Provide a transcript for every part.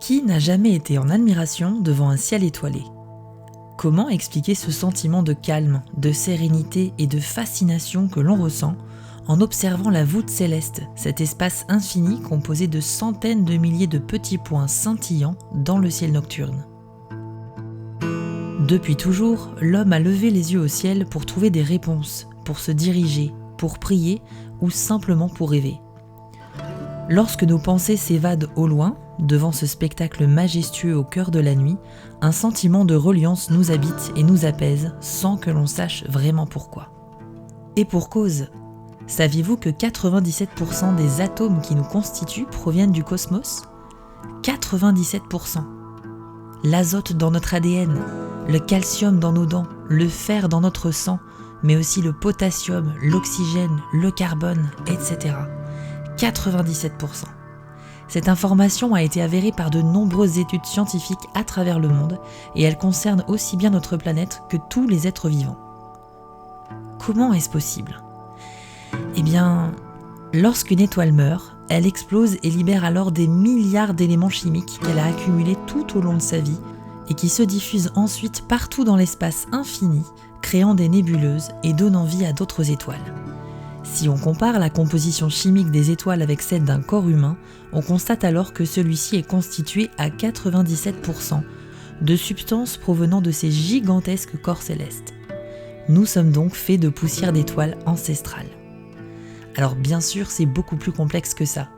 Qui n'a jamais été en admiration devant un ciel étoilé ? Comment expliquer ce sentiment de calme, de sérénité et de fascination que l'on ressent en observant la voûte céleste, cet espace infini composé de centaines de milliers de petits points scintillants dans le ciel nocturne ? Depuis toujours, l'homme a levé les yeux au ciel pour trouver des réponses, pour se diriger, pour prier ou simplement pour rêver. Lorsque nos pensées s'évadent au loin, devant ce spectacle majestueux au cœur de la nuit, un sentiment de reliance nous habite et nous apaise sans que l'on sache vraiment pourquoi. Et pour cause, saviez-vous que 97% des atomes qui nous constituent proviennent du cosmos ? 97%. L'azote dans notre ADN, le calcium dans nos dents, le fer dans notre sang, mais aussi le potassium, l'oxygène, le carbone, etc. 97%. Cette information a été avérée par de nombreuses études scientifiques à travers le monde et elle concerne aussi bien notre planète que tous les êtres vivants. Comment est-ce possible ? Eh bien, lorsqu'une étoile meurt, elle explose et libère alors des milliards d'éléments chimiques qu'elle a accumulés tout au long de sa vie et qui se diffusent ensuite partout dans l'espace infini, créant des nébuleuses et donnant vie à d'autres étoiles. Si on compare la composition chimique des étoiles avec celle d'un corps humain, on constate alors que celui-ci est constitué à 97% de substances provenant de ces gigantesques corps célestes. Nous sommes donc faits de poussière d'étoiles ancestrales. Alors bien sûr, c'est beaucoup plus complexe que ça,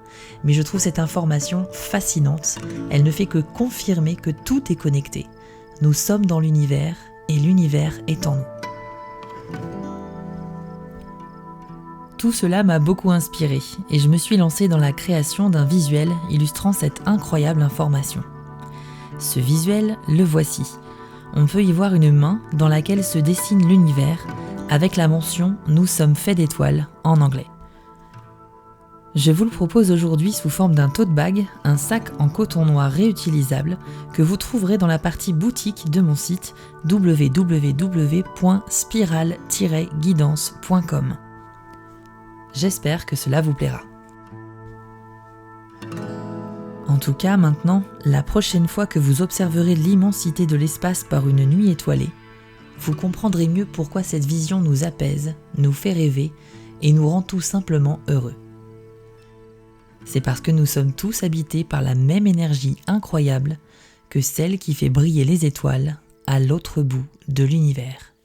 mais je trouve cette information fascinante. Elle ne fait que confirmer que tout est connecté. Nous sommes dans l'univers et l'univers est en nous. Tout cela m'a beaucoup inspiré et je me suis lancée dans la création d'un visuel illustrant cette incroyable information. Ce visuel, le voici. On peut y voir une main dans laquelle se dessine l'univers avec la mention « Nous sommes faits d'étoiles » en anglais. Je vous le propose aujourd'hui sous forme d'un tote bag, un sac en coton noir réutilisable que vous trouverez dans la partie boutique de mon site www.spiral-guidance.com. J'espère que cela vous plaira. En tout cas, maintenant, la prochaine fois que vous observerez l'immensité de l'espace par une nuit étoilée, vous comprendrez mieux pourquoi cette vision nous apaise, nous fait rêver et nous rend tout simplement heureux. C'est parce que nous sommes tous habités par la même énergie incroyable que celle qui fait briller les étoiles à l'autre bout de l'univers.